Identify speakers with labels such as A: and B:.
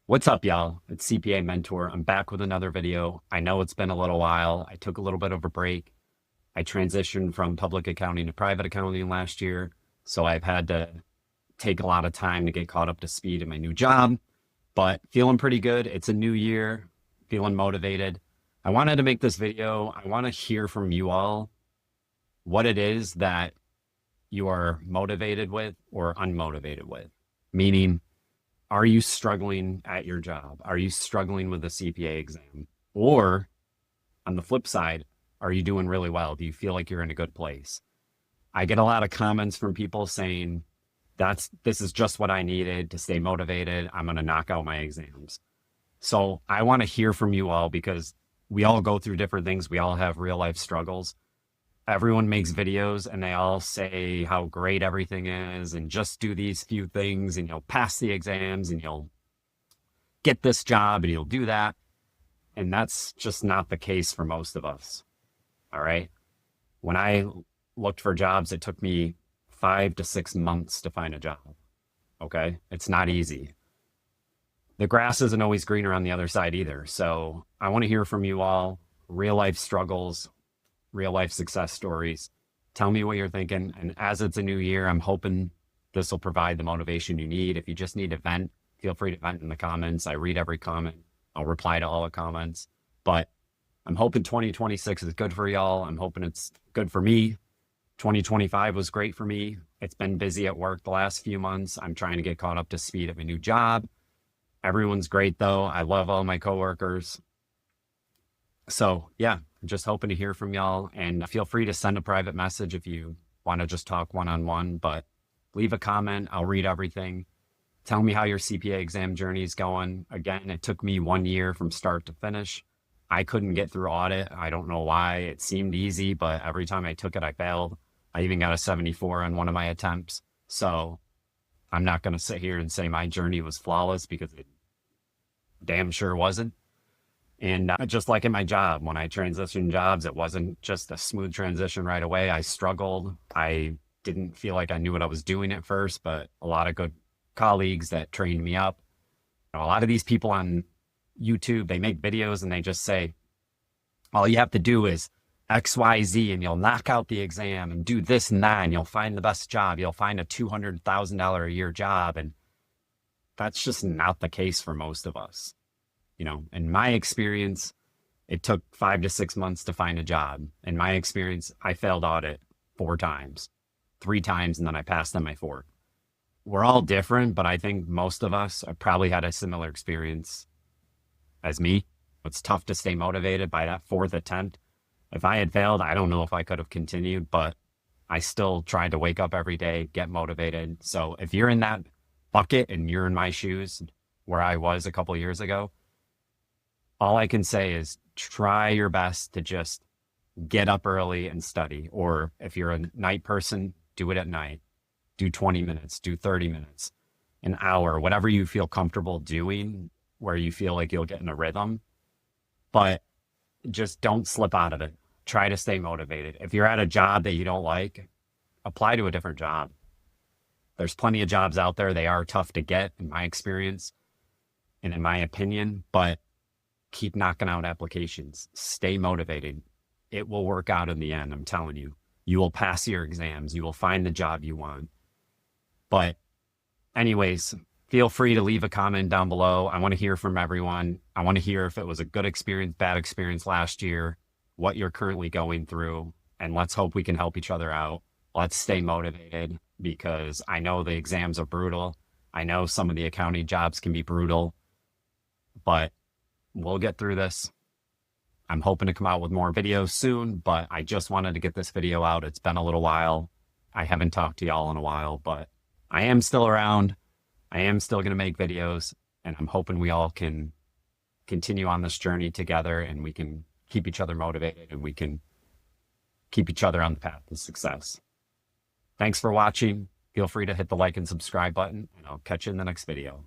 A: What's up, y'all? It's CPA Mentor. I'm back with another video. I know it's been a little while. I took a little bit of a break. I transitioned from public accounting to private accounting last year, so I've had to take a lot of time to get caught up to speed in my new job, but feeling pretty good. It's a new year, feeling motivated. I wanted to make this video. I want to hear from you all what it is that you are motivated with or unmotivated with, meaning, are you struggling at your job? Are you struggling with the CPA exam? Or on the flip side, are you doing really well? Do you feel like you're in a good place? I get a lot of comments from people saying, this is just what I needed to stay motivated. I'm going to knock out my exams. So I want to hear from you all because we all go through different things. We all have real life struggles. Everyone makes videos and they all say how great everything is and just do these few things and you'll pass the exams and you'll get this job and you'll do that. And that's just not the case for most of us. All right. When I looked for jobs, it took me 5 to 6 months to find a job. Okay. It's not easy. The grass isn't always greener on the other side either. So I want to hear from you all, real life struggles, real life success stories. Tell me what you're thinking. And as it's a new year, I'm hoping this will provide the motivation you need. If you just need to vent, feel free to vent in the comments. I read every comment. I'll reply to all the comments. But I'm hoping 2026 is good for y'all. I'm hoping it's good for me. 2025 was great for me. It's been busy at work the last few months. I'm trying to get caught up to speed at my new job. Everyone's great though. I love all my coworkers. So yeah, just hoping to hear from y'all, and feel free to send a private message if you want to just talk one-on-one, but leave a comment. I'll read everything. Tell me how your CPA exam journey is going. Again, it took me 1 year from start to finish. I couldn't get through audit. I don't know why. It seemed easy, but every time I took it, I failed. I even got a 74 on one of my attempts. So I'm not going to sit here and say my journey was flawless because it damn sure wasn't. And just like in my job, when I transitioned jobs, it wasn't just a smooth transition right away. I struggled. I didn't feel like I knew what I was doing at first, but a lot of good colleagues that trained me up. You know, a lot of these people on YouTube, they make videos and they just say, all you have to do is X, Y, Z, and you'll knock out the exam and do this and that, and you'll find the best job. You'll find a $200,000 a year job. And that's just not the case for most of us. You know, in my experience, it took 5 to 6 months to find a job. In my experience, I failed audit 4 times, 3 times, and then I passed on my 4th. We're all different, but I think most of us have probably had a similar experience as me. It's tough to stay motivated by that 4th attempt. If I had failed, I don't know if I could have continued, but I still tried to wake up every day, get motivated. So if you're in that bucket and you're in my shoes where I was a couple of years ago, all I can say is try your best to just get up early and study. Or if you're a night person, do it at night. Do 20 minutes, do 30 minutes, an hour, whatever you feel comfortable doing, where you feel like you'll get in a rhythm. But just don't slip out of it. Try to stay motivated. If you're at a job that you don't like, apply to a different job. There's plenty of jobs out there. They are tough to get, in my experience and in my opinion, but keep knocking out applications. Stay motivated. It will work out in the end. I'm telling you, you will pass your exams. You will find the job you want. But anyways, feel free to leave a comment down below. I want to hear from everyone. I want to hear if it was a good experience, bad experience last year, what you're currently going through, and let's hope we can help each other out. Let's stay motivated because I know the exams are brutal. I know some of the accounting jobs can be brutal, but we'll get through this. I'm hoping to come out with more videos soon, but I just wanted to get this video out. It's been a little while. I haven't talked to y'all in a while, but I am still around. I am still going to make videos, and I'm hoping we all can continue on this journey together and we can keep each other motivated and we can keep each other on the path to success. Thanks for watching. Feel free to hit the like and subscribe button, and I'll catch you in the next video.